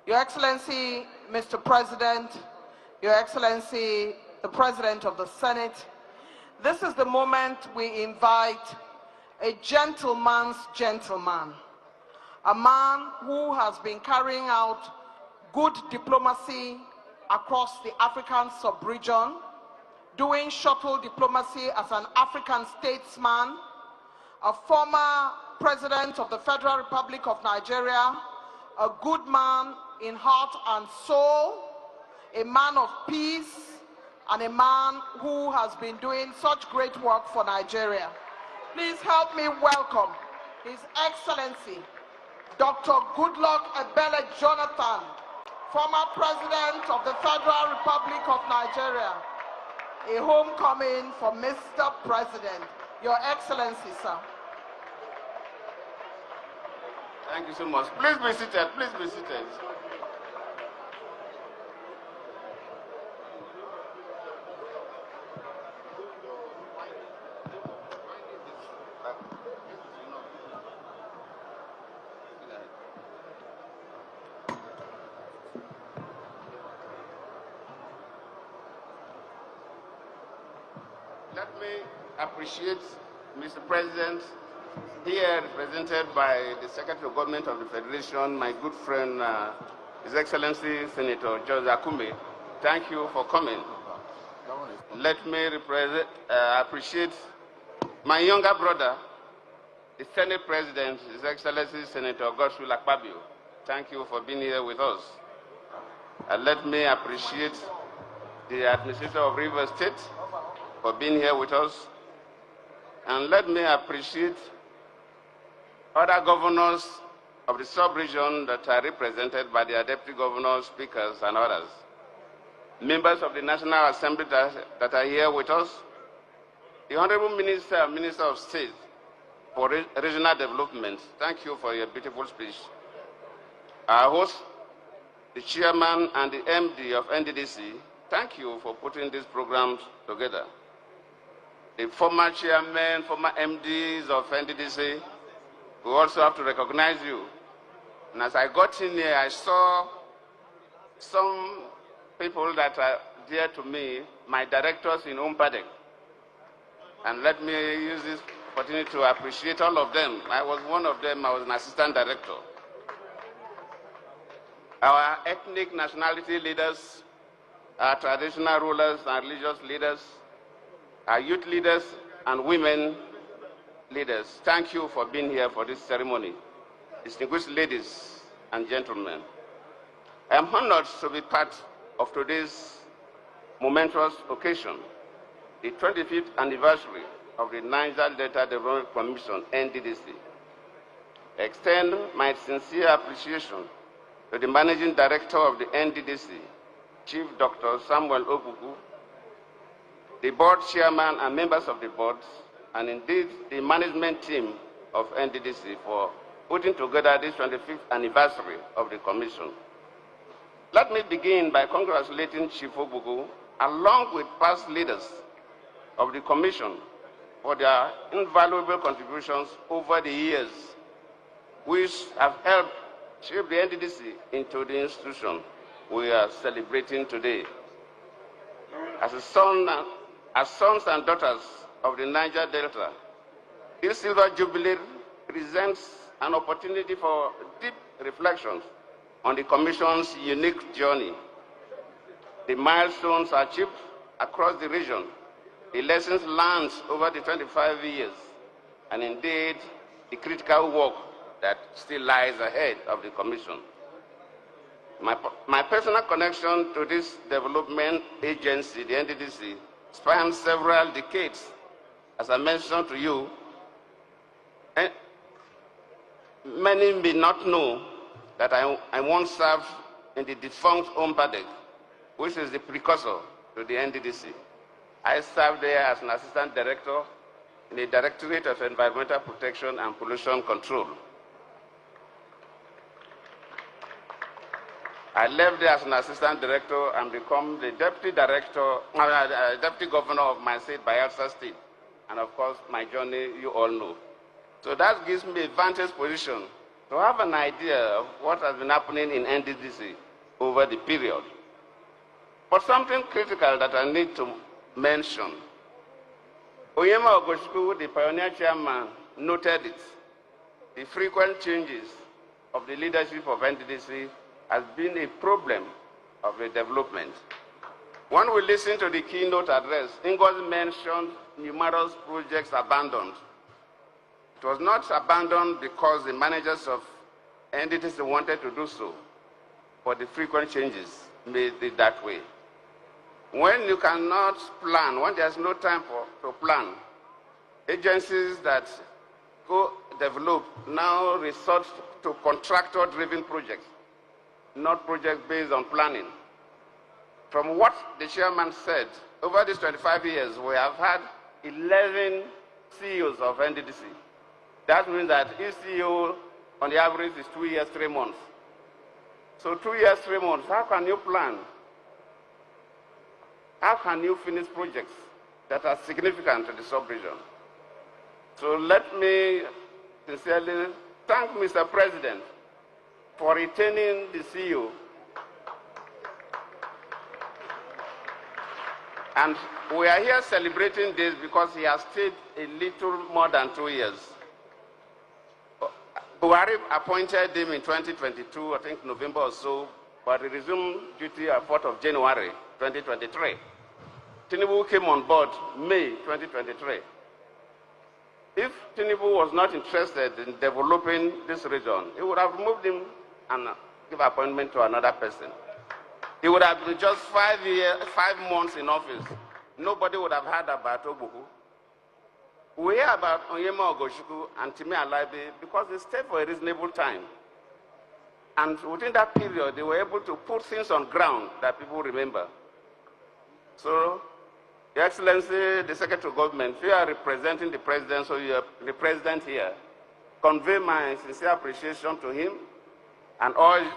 Your Excellency, Mr. President, Your Excellency, the President of the Senate, this is the moment we invite a gentleman's gentleman, a man who has been carrying out good diplomacy across the African sub-region, doing shuttle diplomacy as an African statesman, a former President of the Federal Republic of Nigeria, a good man in heart and soul, a man of peace, and a man who has been doing such great work for Nigeria. Please help me welcome His Excellency, Dr. Goodluck Jonathan, former President of the Federal Republic of Nigeria. A homecoming for Mr. President. Your Excellency, sir. Thank you so much. Please be seated. Please be seated. Let me appreciate Mr. President, here represented by the Secretary of Government of the Federation, my good friend, His Excellency Senator George Akume. Thank you for coming. Let me appreciate my younger brother, the Senate President, His Excellency Senator Akpabio. Thank you for being here with us. And let me appreciate the Administrator of Rivers State for being here with us. And let me appreciate other governors of the sub-region that are represented by their deputy governors, speakers, and others. Members of the National Assembly that are here with us. The Honorable Minister of State for Regional Development, thank you for your beautiful speech. Our host, the Chairman and the MD of NDDC, thank you for putting these programs together. The former chairman, former MDs of NDDC, we also have to recognize you. And as I got in here, I saw some people that are dear to me, my directors in Umpadek. And let me use this opportunity to appreciate all of them. I was one of them, I was an assistant director. Our ethnic nationality leaders, our traditional rulers and religious leaders, our youth leaders and women leaders, thank you for being here for this ceremony. Distinguished ladies and gentlemen, I am honored to be part of today's momentous occasion, the 25th anniversary of the Niger Delta Development Commission, NDDC. I extend my sincere appreciation to the Managing Director of the NDDC, Chief Dr. Samuel Okuku, the board chairman and members of the board, and indeed the management team of NDDC for putting together this 25th anniversary of the commission. Let me begin by congratulating Chief Okuku, along with past leaders of the commission, for their invaluable contributions over the years, which have helped shape the NDDC into the institution we are celebrating today. As sons and daughters of the Niger Delta, this Silver Jubilee presents an opportunity for deep reflections on the Commission's unique journey, the milestones achieved across the region, the lessons learned over the 25 years, and indeed the critical work that still lies ahead of the Commission. My personal connection to this development agency, the NDDC, spans several decades. As I mentioned to you, many may not know that I once served in the defunct Umpadek, which is the precursor to the NDDC. I served there as an assistant director in the Directorate of Environmental Protection and Pollution Control. I left there as an assistant director and become the deputy governor of my state, Bayelsa State. And of course, my journey, you all know. So that gives me a vantage position to have an idea of what has been happening in NDDC over the period. But something critical that I need to mention. Onyema Ogoshiku, the pioneer chairman, noted it. The frequent changes of the leadership of NDDC has been a problem of the development. When we listen to the keynote address, Ngozi mentioned numerous projects abandoned. It was not abandoned because the managers of NDDC wanted to do so, but the frequent changes made it that way. When you cannot plan, when there's no time to plan, agencies that go develop now resort to contractor-driven projects, not projects based on planning. From what the chairman said, over these 25 years, we have had 11 CEOs of NDDC. That means that each CEO, on the average, is 2 years, 3 months. So 2 years, 3 months, how can you plan? How can you finish projects that are significant to the sub-region? So let me sincerely thank Mr. President for retaining the CEO. And we are here celebrating this because he has stayed a little more than 2 years. Buhari appointed him in 2022, I think November or so, but he resumed duty on 4th of January 2023. Tinubu came on board May 2023. If Tinubu was not interested in developing this region, he would have removed him and give appointment to another person. He would have been just 5 months in office. Nobody would have heard about Obuku. We hear about Onyema Ogoshiku and Timi Alaibe because they stayed for a reasonable time. And within that period, they were able to put things on ground that people remember. So, Your Excellency, the Secretary of Government, you are representing the President, so you are the President here. Convey my sincere appreciation to him and urge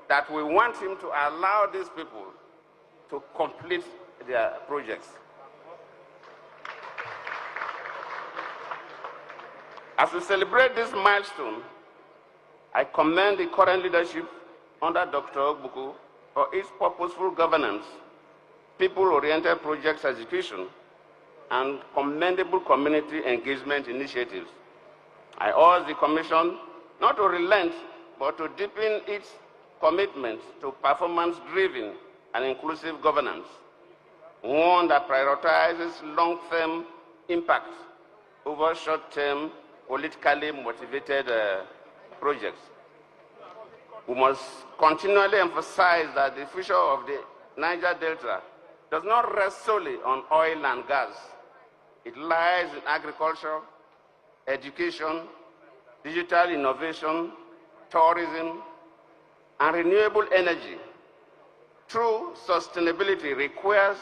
that we want him to allow these people to complete their projects. As we celebrate this milestone, I commend the current leadership under Dr. Ogbuku for its purposeful governance, people-oriented projects execution, and commendable community engagement initiatives. I urge the Commission not to relent, but to deepen its commitment to performance-driven and inclusive governance, one that prioritizes long-term impact over short-term, politically motivated projects. We must continually emphasize that the future of the Niger Delta does not rest solely on oil and gas. It lies in agriculture, education, digital innovation, tourism, and renewable energy. True sustainability requires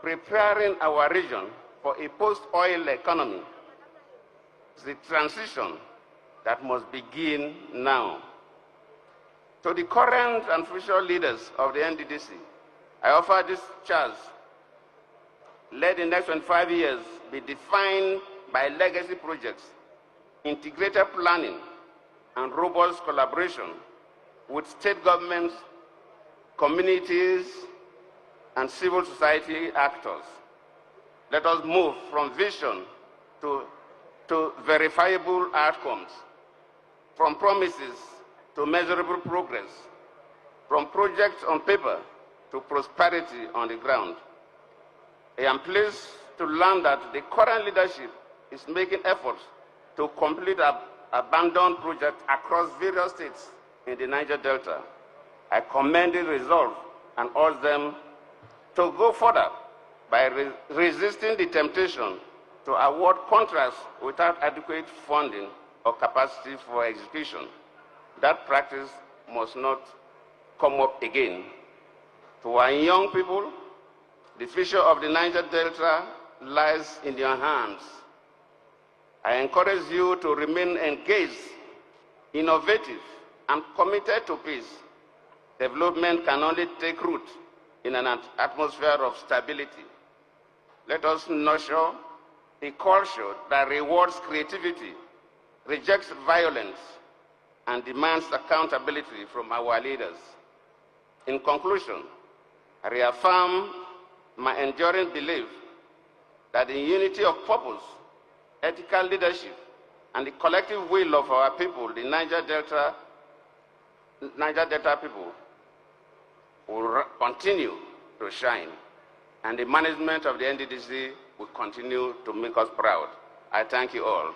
preparing our region for a post-oil economy. It's the transition that must begin now. To the current and future leaders of the NDDC, I offer this charge. Let the next 25 years be defined by legacy projects, integrated planning, and robust collaboration with state governments, communities, and civil society actors. Let us move from vision to verifiable outcomes, from promises to measurable progress, from projects on paper to prosperity on the ground. I am pleased to learn that the current leadership is making efforts to complete abandoned projects across various states in the Niger Delta. I commend the resolve and urge them to go further by resisting the temptation to award contracts without adequate funding or capacity for execution. That practice must not come up again. To our young people, the future of the Niger Delta lies in your hands. I encourage you to remain engaged, innovative, and committed to peace. Development can only take root in an atmosphere of stability. Let us nurture a culture that rewards creativity, rejects violence, and demands accountability from our leaders. In conclusion, I reaffirm my enduring belief that the unity of purpose, ethical leadership, and the collective will of our people, the Niger Delta people, will continue to shine, and the management of the NDDC will continue to make us proud. I thank you all.